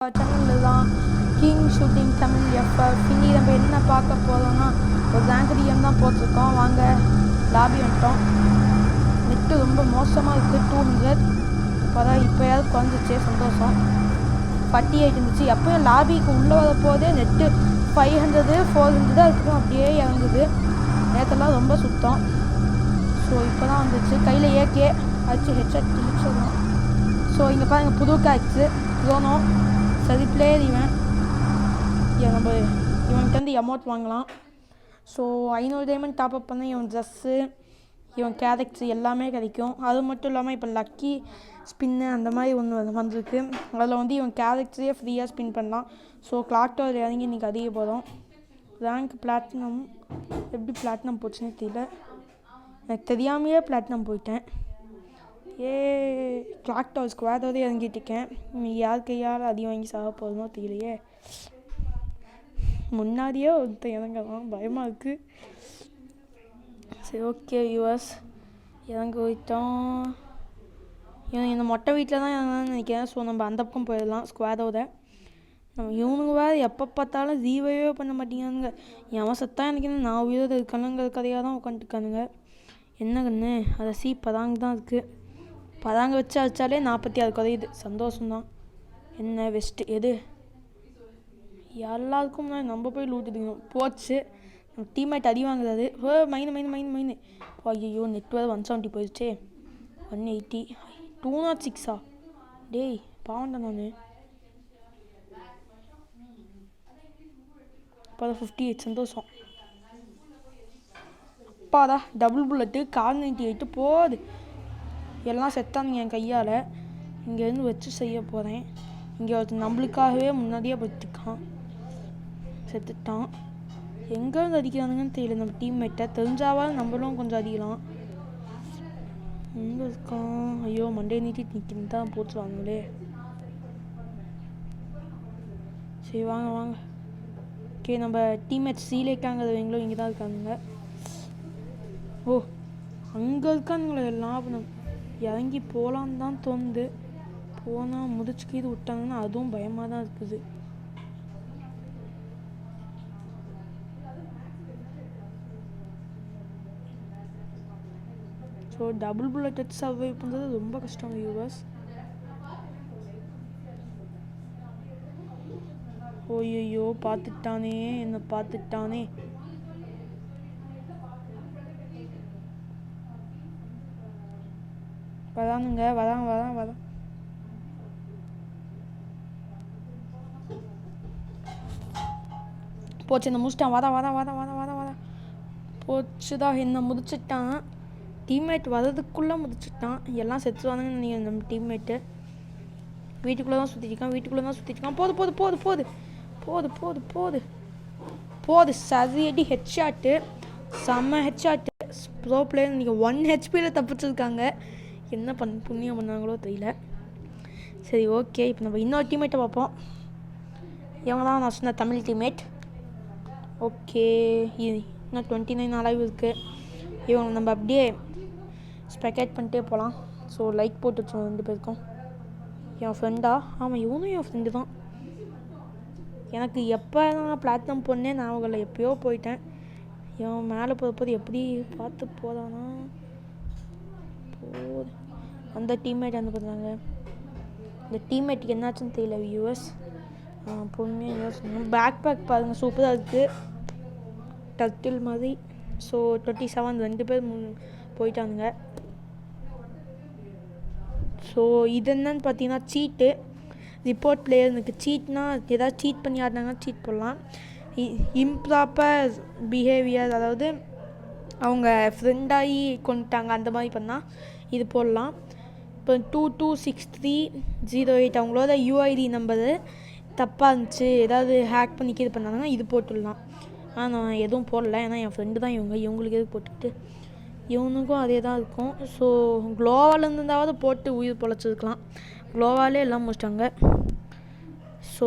சேனலில் தான் king shooting Tamil FF. இன்னி நம்ம என்ன பார்க்க போகிறோம்னா ஒரு ரேங்க் டிஎம் தான் போட்டிருக்கோம். வாங்க லாபி வந்துட்டோம். நெட்டு ரொம்ப மோசமாக இருக்குது. 200 இப்போயாவது குறைஞ்சிச்சு, சந்தோஷம். 48 இருந்துச்சு. எப்போயும் லாபிக்கு உள்ளே வரப்போதே நெட்டு 500 400 அதுக்கப்புறம் அப்படியே இறங்குது. நேரத்தெல்லாம் ரொம்ப சுத்தம். ஸோ இப்போ தான் வந்துச்சு. கையில் ஏகே அடிச்சு ஹெட்செட் கிழிச்சிடலாம். ஸோ இங்கே பாருங்கள், புது கேக்ஸு க்ரோனோ சரி பிளேயர். நம்ம இவன்கிட்ட வந்து அமௌண்ட் வாங்கலாம். ஸோ 500 டைமண்ட் டாப்அப் பண்ண இவன் ட்ரெஸ்ஸு, இவன் கேரக்டர் எல்லாமே கிடைக்கும். அது மட்டும் இல்லாமல் இப்போ லக்கி ஸ்பின்னு அந்த மாதிரி ஒன்று வந்திருக்கு. அதில் வந்து இவன் கேரக்டரே ஃப்ரீயாக ஸ்பின் பண்ணலாம். ஸோ கிளாக் டவர் இறங்கி இன்றைக்கி அதிக போதும். ரேங்க் பிளாட்டினம் எப்படி பிளாட்டினம் போச்சுன்னே தெரியல. எனக்கு தெரியாமையே பிளாட்டினம் போயிட்டேன். கிளாக் டவர் ஸ்குவாடோடு இறங்கிட்டுருக்கேன். யார் கையால் அடி வாங்கி சாக போகிறனோ தெரியலையே. முன்னாடியே ஒருத்தர் இறங்கலாம், பயமாக இருக்குது. சரி, ஓகே வியூவர்ஸ், இறங்க போயிட்டோம். இவன் இந்த மொட்டை வீட்டில் தான் இறங்கலாம்னு நினைக்கிறேன். ஸோ நம்ம அந்த பக்கம் போயிடலாம் ஸ்குவாடோட. நம்ம இவனுங்க வேறு எப்போ பார்த்தாலும் ஜீவையே பண்ண மாட்டேங்கானுங்க. எவன் சத்தா எனக்கு நான் உயிரோடு இருக்கணுங்கிற கதையாக தான் உட்காந்துருக்கானுங்க. என்ன கண்ணு, அதை பதாங்க தான் இருக்குது. பதாங்க வச்சு அடித்தாலே 46 குறையுது. சந்தோஷம்தான். என்ன வெஸ்ட்டு எது எல்லாருக்கும் முன்னாடி நம்ம போய் லூட்டிக்கணும். போச்சு, நம்ம டீம்மேட் அடி வாங்குறாரு. மைனு ஐயோ, நெட்வொர்க் 170 போயிடுச்சே. 180 206 டேய் பாவண்டா. நான் இப்போ 58. சந்தோஷம். அப்பாடா, டபுள் புல்லட்டு கார் 98 போகுது. எல்லாம் செத்தானுங்க என் கையால். இங்கேருந்து வச்சு செய்ய போகிறேன். இங்கே ஒருத்தர் நம்மளுக்காகவே முன்னாடியே படுத்துக்கான், செத்துட்டான். எங்கேருந்து அடிக்கிறானுங்கன்னு தெரியல. நம்ம டீம்மேட்டை தெரிஞ்சாவது நம்மளும் கொஞ்சம் அடிக்கலாம். எங்கே இருக்கான்? ஐயோ, மண்டே நீட்டிட்டு நிற்கின்னு தான் போட்டுருவாங்களே. சரி வாங்க. ஓகே, நம்ம டீம்மேட் சீலேக்காங்கிறவங்களும் இங்கே தான் இருக்கானுங்க. ஓ, அங்கே இருக்கானுங்களே எல்லாம். நம்ம இறங்கி போகலான்னு தான் தோணுது. போனால் முடிச்சுக்கீது விட்டாங்கன்னா அதுவும் பயமாக தான் இருக்குது. ஸோ டபுள் புல்லட் வச்சு சர்வை பண்ணுறது ரொம்ப கஷ்டம் வியூவர்ஸ். ஓய்யோ, பார்த்துட்டானே, என்ன பார்த்துட்டானே. வரானுங்க, வரான். போச்சு, என்ன முடிச்சிட்டான். வர போச்சுதான், என்ன முடிச்சிட்டான். டீம்மேட் வர்றதுக்குள்ளே முடிச்சிட்டான். எல்லாம் செத்துவானுங்கன்னு நீங்கள் நம்ம டீம்மேட்டு. வீட்டுக்குள்ளே தான் சுற்றிட்டு இருக்கான். போது சரியடி ஹெட்ஷாட்டு, செம்ம ஹெட்ஷாட்டு. ப்ரோ பிளேயர் நீங்கள் 1 ஹெச்பியில் தப்பிச்சிருக்காங்க. என்ன புண்ணியம் பண்ணாங்களோ தெரியல. சரி, ஓகே, இப்போ நம்ம இன்னொரு டீம்மேட்டை பார்ப்போம். இவங்க தான் நான் சொன்ன தமிழ் டீம்மேட். ஓகே, இன்னும் 29 அளவு இருக்குது. இவங்க நம்ம அப்படியே ஸ்பெக்டேட் பண்ணிட்டே போகலாம். ஸோ லைக் போட்டு வச்சோம் 2 பேருக்கும். என் ஃப்ரெண்டா? ஆமாம், இவனும் என் ஃப்ரெண்டு தான். எனக்கு எப்போ நான் பிளாட்டினம் போனேன் ஞாபகம் இல்லை. எப்போயோ போயிட்டேன். இவன் மேலே போகிறப்போது எப்படி பார்த்து போதானா? அந்த டீம்மேட் வந்து பார்த்தாங்க. இந்த டீம்மேட்டுக்கு என்னாச்சுன்னு தெரியல வியூவர்ஸ். பொறுமையாக யோசிக்கணும். பேக் பாருங்கள், சூப்பராக இருக்குது, டர்ட்டில் மாதிரி. ஸோ 27 2 பேர் போயிட்டானுங்க. ஸோ இது என்னன்னு பார்த்தீங்கன்னா சீட்டு. ரிப்போர்ட் பிளேயருக்கு சீட்னா ஏதாவது சீட் பண்ணி ஆடினாங்கன்னா சீட் போடலாம். இம்ப்ராப்பர் பிஹேவியர், அதாவது அவங்க ஃப்ரெண்டாகி கொண்டுட்டாங்க அந்த மாதிரி பண்ணால் இது போடலாம். இப்போ 226308 அவங்களோட யூஐடி நம்பரு தப்பாக இருந்துச்சு, ஏதாவது ஹேக் பண்ணி இது பண்ணாங்கன்னா இது போட்டுடலாம். ஆனால் நான் எதுவும் போடல, ஏன்னா என் ஃப்ரெண்டு தான் இவங்களுக்கு எதுவும் போட்டுக்கிட்டு. இவனுக்கும் அதே தான் இருக்கும். ஸோ க்ளோவால் இருந்தாவது போட்டு உயிர் பொழைச்சிருக்கலாம். க்ளோவாலே எல்லாம் முடிச்சிட்டாங்க. ஸோ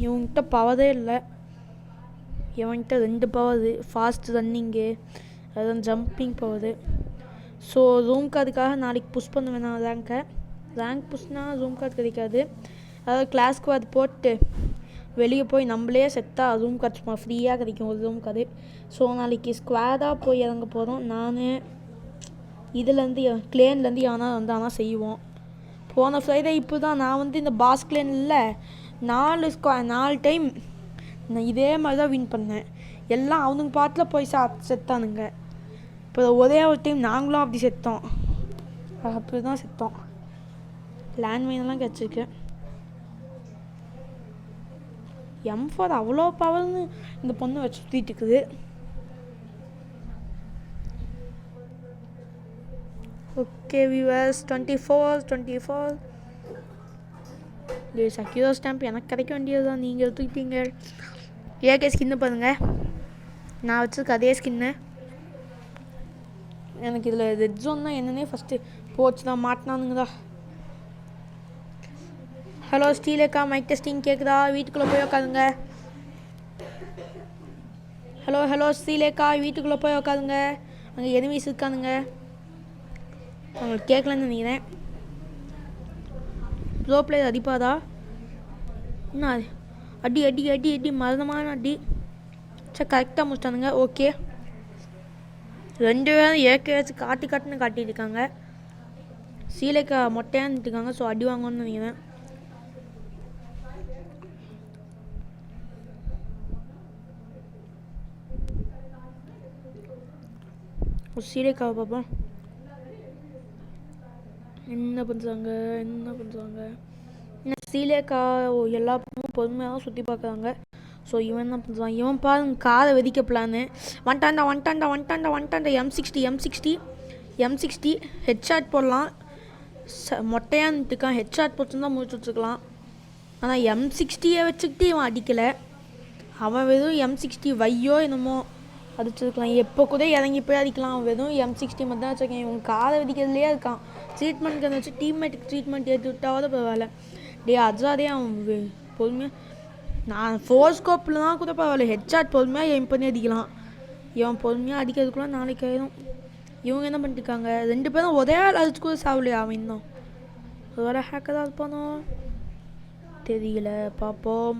இவன்கிட்ட பவரே இல்லை. இவன்கிட்ட 2 பவர், ஃபாஸ்ட் ரன்னிங்கு, அதான் ஜம்பிங் பவரு. ஸோ ரூம் கார்டுக்காக நாளைக்கு புஷ் பண்ண வேணாம் ரேங்க் புஷ்னால் ரூம் கார்டு கிடைக்காது. அதாவது கிளாஸ்க்கு அது போட்டு வெளியே போய் நம்மளே செத்தா ரூம் கிடச்சிப்போம், ஃப்ரீயாக கிடைக்கும் ஒரு ரூம் அது. ஸோ நாளைக்கு ஸ்குவாடாக போய் இறங்க போகிறோம். நான் இதுலேருந்து கிளேன்லேருந்து ஆனால் வந்து ஆனால் செய்வோம். போன ஃப்ரைடே இப்போ தான் நான் வந்து இந்த பாஸ் கிளேனில் 4 டைம் நான் இதே மாதிரி தான் வின் பண்ணேன். எல்லாம் அவனுங்க பாட்டில் போய் செத்தானுங்க. இப்போ ஒரே ஒரு டைம் நாங்களும் அப்படி செத்தோம், அப்படி தான் செத்தோம். லேண்ட்மைன்லாம் கிடச்சிருக்கு. M4 அவ்வளோ பவர்னு இந்த பொண்ணு வச்சு சுற்றிட்டு இருக்குது. ஓகே வியூவர்ஸ், 24 சக்யூரோ ஸ்டாம்ப் எனக்கு கிடைக்க வேண்டியது தான், நீங்கள் எடுத்துக்கிட்டீங்க. ஏகே ஸ்கின்னு பாருங்கள், நான் வச்சுருக்க அதே ஸ்கின்னு. எனக்கு இதில் ரெட் ஜோன் தான் என்னன்னே ஃபஸ்ட்டு போச்சு தான் மாட்டினானுங்கதா. ஹலோ ஸ்டீலேக்கா, மைக் டெஸ்டிங் கேட்குதா? வீட்டுக்குள்ளே போய் உட்காதுங்க. ஹலோ ஸ்டீலேக்கா, வீட்டுக்குள்ளே போய் உட்காதுங்க. அங்கே எனிமீஸ் இருக்கானுங்க, அவங்களுக்கு கேட்கலன்னு நினைக்கிறேன். ப்ரோ பிளேயர் அடிப்பாதா? என்ன அடி மரணமான அடி. சரி கரெக்டாக முடிச்சிட்டானுங்க. ஓகே, 2 பேரும் ஏற்க வச்சு காட்டுன்னு காட்டிட்டு இருக்காங்க. சீலைக்கா மொட்டையான்னு இருக்காங்க, ஸோ அடி வாங்கணும்னு நினைக்கிறேன். சீலைக்காவை பார்ப்போம் என்ன பண்ணுறாங்க. சீலேக்கா எல்லா பக்கமும் பொறுமையாக தான் சுற்றி பார்க்குறாங்க. ஸோ இவன் என்ன பண்ணுறான், இவன் பாருங்க காரை வெடிக்க பிளான்னு. வந்துட்டான்டா M60 ஹெட்ஷாட் போடலாம். மொட்டையான்னு இருக்கான், ஹெட்ஷாட் போட்டு தான் முடிச்சு வச்சுக்கலாம். ஆனால் M60 வச்சுக்கிட்டு இவன் அடிக்கலை. அவன் வெறும் M60 வையோ என்னமோ அடிச்சிருக்கலாம். எப்போ கூட இறங்கி போய் அடிக்கலாம். வெறும் M60 மட்டும் தான் வச்சுருக்கேன். இவன் காரை வெடிக்கிறதுலேயே இருக்கான். ட்ரீட்மெண்ட்டுக்கு வச்சு டீம்மேட்டுக்கு ட்ரீட்மெண்ட் ஏற்றி விட்டாவது பரவாயில்ல. அதாதே அவன் பொறுமையாக, நான் 4 ஸ்கோப்பில் தான் கூட பரவாயில்ல, ஹெட்ஷாட் பொறுமையாக எய்ம் பண்ணி அடிக்கலாம். இவன் பொறுமையாக அடிக்கிறதுக்குள்ள நாளைக்கு ஆயிடும். இவங்க என்ன பண்ணிட்டுருக்காங்க, 2 பேரும் ஒரே ஆள் அடிச்சு கூட சாவலையா? அவன் இன்னும் ஒருவேளை ஹேக்கராக இருப்பானோ தெரியல, பார்ப்போம்.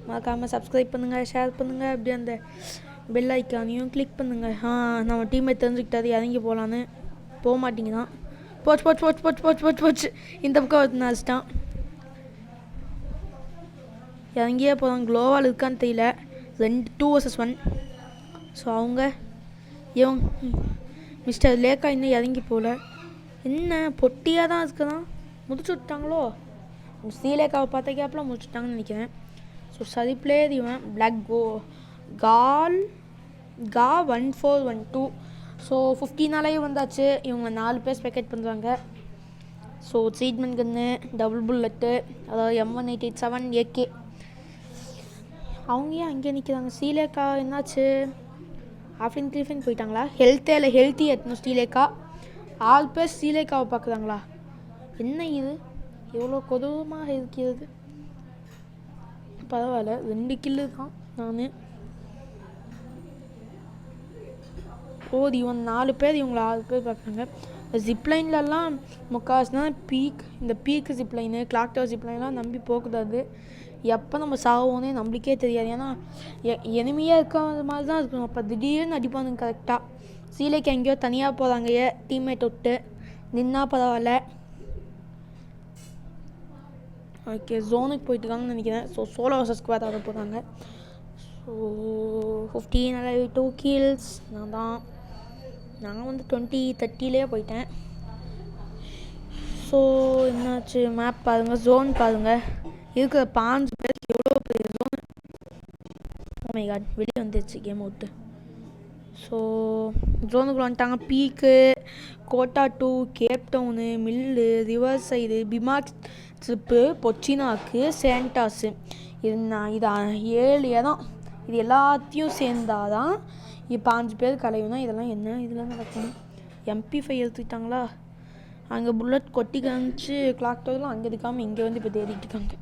மறக்காமல் சப்ஸ்கிரைப் பண்ணுங்கள், ஷேர் பண்ணுங்கள், அப்படி அந்த பெல் ஐக்கானையும் கிளிக் பண்ணுங்கள். நம்ம டீம்மேட் தெரிஞ்சுக்கிட்டாது இறங்கி போகலான்னு. போக மாட்டிங்க தான். போச்சு இந்த பக்கம் ஒருத்தன் அடிச்சிட்டான். இறங்கியே போகிறான். க்ளோவால் இருக்கான்னு தெரியல. 2 vs 1. ஸோ அவங்க மிஸ்டர் லேக்கா இன்னும் இறங்கி போகல. என்ன பொட்டியாக தான் இருக்குதான், முடிச்சு விட்டாங்களோ? சீலேக்காவை பார்த்த கேப்பில் முடிச்சுட்டாங்கன்னு நினைக்கிறேன். ஸோ சரி பிளேயர் இவன் பிளாக் கா 1412. ஸோ 15 வந்தாச்சு. இவங்க 4 பேர் ஸ்பெக்டேட் பண்ணுறாங்க. ஸோ ட்ரீட்மெண்ட் கன்று, டபுள் புல்லட்டு, அதாவது M1887 AK. அவங்க ஏன் அங்கே நிற்கிறாங்க? சீலேக்கா என்னாச்சு? ஆஃப்ரின் கிளிஃபின் போயிட்டாங்களா? ஹெல்த்தி எத்தணும் ஸ்டீலேக்கா. 6 பேர் சீலேக்காவை பார்க்குறாங்களா? என்ன இது எவ்வளோ கொடூரமாக இருக்கிறது? பரவாயில்ல, 2 கில்லு தான். நான் இவன் 4 பேர், இவங்களை 6 பேர் பார்க்குறாங்க. ஜிப்லைன்லலாம் முக்கால்வாசினா இந்த பீக்கு ஜிப்லைனு, கிளாக் டவர் ஜிப்லைன்லாம் நம்பி போகக்கூடாது. எப்போ நம்ம சாவோன்னே நம்மளுக்கே தெரியாது. ஏன்னா எனிமையாக இருக்கிற மாதிரி தான் இருக்கணும். அப்போ திடீர்னு அடிப்பானுங்க கரெக்டாக. சீலைக்கு எங்கேயோ தனியாக போகிறாங்க டீம்மேட் விட்டு, நின்னா பரவாயில்ல. ஓகே, ஜோனுக்கு போயிட்டுருக்காங்கன்னு நினைக்கிறேன். ஸோ சோலோ வர்சஸ் ஸ்குவாட் ஆட போகிறாங்க. So 15 2 kills. நான் வந்து 20-30 போயிட்டேன். ஸோ என்னாச்சு, மேப் பாருங்கள், ஜோன் பாருங்கள். இருக்கிற 5 பேருக்கு எவ்வளோ பெரிய ஜோன். ஓ மை காட், வெளியே வந்துடுச்சு கேம் விட்டு. ஸோ ஜோனுக்குள்ள வந்துட்டாங்க. பீக்கு, கோட்டா 2, cape town, mill, river side, பிமாக் ட்ரிப்பு, பொச்சினாக்கு, சேண்டாஸு. இது 7 இடம். இது எல்லாத்தையும் சேர்ந்தாதான் இப்போ 5 பேர் கலையும்னா. இதெல்லாம் என்ன இதெல்லாம் நடக்கணும்? MP5 எடுத்துக்கிட்டாங்களா? அங்கே புல்லட் கொட்டி காமிச்சு கிளாக் டவர்லாம் அங்கே இருக்காமல் இங்கே வந்து இப்போ தேடிட்டு இருக்காங்க.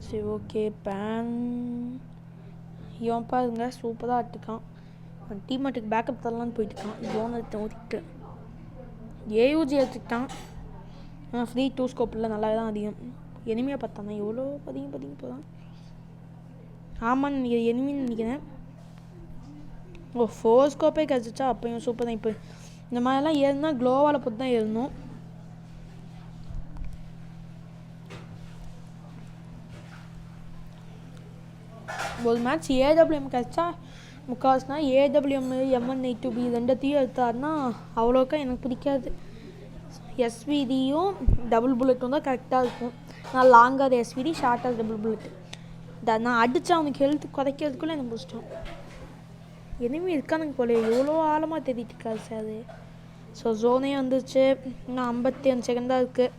சரி ஓகே, இவன் பாருங்க சூப்பராக ஆட்டுக்கான். டீம்மேட்டுக்கு பேக்கப் தரலான்னு போயிட்டுருக்கான். ஜோன் எடுத்து ஊற்றிட்டு AUG எடுத்துக்கிட்டான். ஆனால் ஃப்ரீ 2 ஸ்கோப்பில் நல்லா தான் அதிகம். எனிமையாக பார்த்தானா எவ்வளோ பதிங்க போதான். ஆமான்னு நினைக்கிறேன், எனிமின்னு நினைக்கிறேன். ஓ 4 ஸ்கோப்பே கிடச்சிச்சா, அப்போயும் சூப்பர் தான். இப்போ இந்த மாதிரிலாம் ஏறுனா க்ளோவால் போட்டு தான் ஏறணும். ஒரு மேட்ச் ஏடபிள்யூஎம் கிடச்சா முக்கால்வாசினா ஏடபிள்யூஎம் M182B ரெண்டத்தையும் எடுத்தாருன்னா அவ்வளோக்கா எனக்கு பிடிக்காது. எஸ்விடியும் டபுள் புல்லட்டும் தான் கரெக்டாக இருக்கும். நான் லாங்காக எஸ்விடி, ஷார்ட்டாக டபுள் புல்லட்டு. நான் அடித்தா அவனுக்கு ஹெல்த் குறைக்கிறதுக்குள்ளே எனக்கு பிடிச்சிட்டோம். எனிமே இருக்கானுங்க போல, எவ்வளோ ஆழமாக தேடிட்டு இருக்காரு சார் அது. ஸோ ஜோனே வந்துருச்சு, இன்னும் 55 செகண்ட் தான் இருக்குது.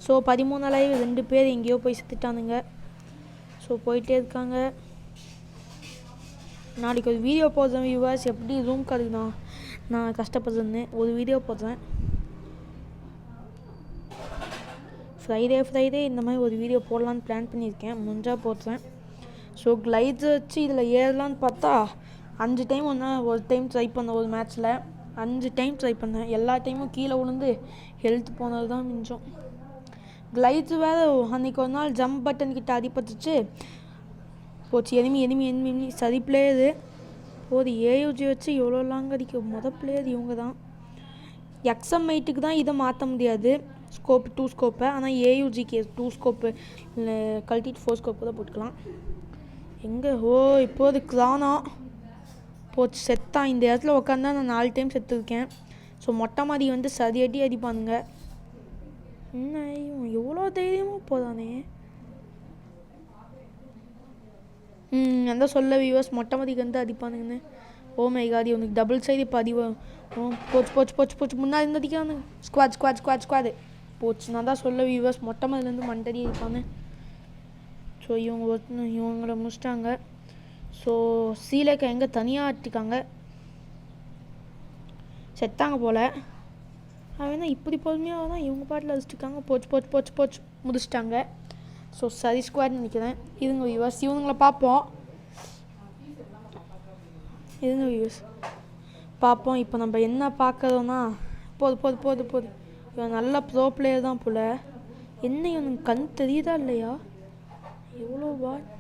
ஸோ 13 லைவ் 2 பேர் எங்கேயோ போய் செத்துட்டானுங்க. ஸோ போயிட்டே இருக்காங்க. நாளைக்கு ஒரு வீடியோ போடுறேன் வியூவர்ஸ், எப்படி ரூம் கார்டுனா நான் கஷ்டப்படுறேன்னு ஒரு வீடியோ போடுறேன். ஃப்ரைடே இந்த மாதிரி ஒரு வீடியோ போடலான்னு பிளான் பண்ணியிருக்கேன், முடிஞ்சால் போடுறேன். ஸோ கிளைட்ஸ் வச்சு இதில் ஏறலான்னு பார்த்தா 5 டைம் ஒரு டைம் ட்ரை பண்ணேன். ஒரு மேட்ச்சில் 5 டைம் ட்ரை பண்ணேன். எல்லா டைமும் கீழே விழுந்து ஹெல்த் போனது தான் மிஞ்சம். கிளைட்ஸ் வேறு அன்றைக்கி ஒரு நாள் ஜம்ப் பட்டன் கிட்ட அடிபட்டுச்சு, போச்சு. எனிமி சரி பிளேயரு போது. ஏயூஜி வச்சு எவ்வளோ லாங் அடிக்க பிளேயர் இவங்க தான். XM8க்கு தான் இதை மாற்ற முடியாது, ஸ்கோப் 2 ஸ்கோப்பை. ஆனால் ஏயூஜிக்கு 2 ஸ்கோப்பு இல்லை கழட்டிட்டு 4 ஸ்கோப்பு தான் போட்டுக்கலாம். எங்கே இப்போது கிரானா போச்சு, செத்தான். இந்த இடத்துல உட்காந்தா நான் 4 டைம் செத்துருக்கேன். ஸோ மொட்டை மாதிரி வந்து சரி அடிப்பானுங்க. என்ன எவ்வளோ தைரியமாக போதானே. அந்த சொல்ல வியூவர்ஸ் மொட்டை மாதிரிக்கு வந்து அடிப்பானுங்கன்னு. ஓ மை காட், இவனுக்கு டபுள் சைடு இப்போ போச்சு. முன்னாடி இருந்து அடிக்கானு. ஸ்குவாடு போச்சு. நான் தான் சொல்ல வியூவர்ஸ் மொட்டை மாதிரிலேருந்து மண்டடி அடிப்பானு. ஸோ இவங்கள முடிச்சிட்டாங்க. ஸோ சீலைக்கு எங்கே தனியாக ஆட்டிக்காங்க, செத்தாங்க போல். அவன் இப்படி பொறுமையாக தான் இவங்க பாட்டில் அடிச்சிட்ருக்காங்க. போச்சு முடிச்சிட்டாங்க. ஸோ சரி ஸ்குவாட்னு நினைக்கிறேன். இதுங்க வியூவர்ஸ், இவங்களை பார்ப்போம். இப்போ நம்ம என்ன பார்க்குறோன்னா போது இவன் நல்ல ப்ரோ பிளேயர் தான் போல். என்ன இவனுக்கு கண் தெரியுதா இல்லையா, எவ்வளோ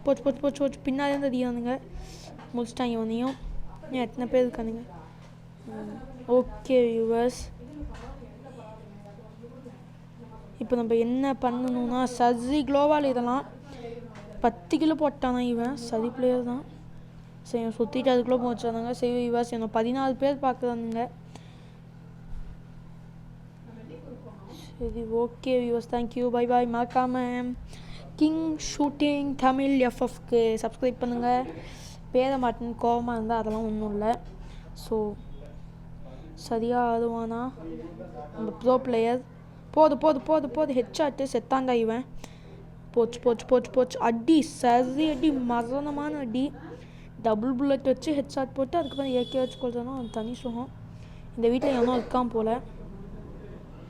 போச்சு பின்னாடி இருந்து அடிக்கிறானுங்க. முடிச்சிட்டாங்க இவனையும். எத்தனை பேர் இருக்கானுங்க. ஓகே வியூவர்ஸ், இப்போ நம்ம என்ன பண்ணணும்னா சரி க்ளோவால் இதெல்லாம் 10 கிலோ போட்டானா இவன். சரி பிளேயர் தான். சரி சுற்றிட்டு அதுக்குள்ளே போச்சானுங்க. சரி வியூவர்ஸ், என்ன 14 பேர் பார்க்குறானுங்க. சரி ஓகே வியூவர்ஸ், தேங்க்யூ, பை மறக்காமல் கிங் ஷூட்டிங் தமிழ் FFக்கு சப்ஸ்கிரைப் பண்ணுங்கள். பேர மாட்டேன்னு கோபமாக இருந்தால் அதெல்லாம் ஒன்றும் இல்லை. ஸோ சரியாக ஆடுவானா நம்ம ப்ரோ பிளேயர். போது ஹெட்ஷாட்டு, செத்தாண்டா இவன். போச்சு அடி, சரி அடி, மரணமான அடி. டபுள் புல்லட் வச்சு ஹெட்ஷாட் போட்டு அதுக்கப்புறம் AK வச்சு கொள்றதுனா அது தனி சுகம். இந்த வீட்டில் எவனோ இருக்கான் போல்.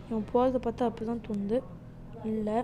இவன் போகிறத பார்த்தா அப்படி தான் தோணுது. இல்லை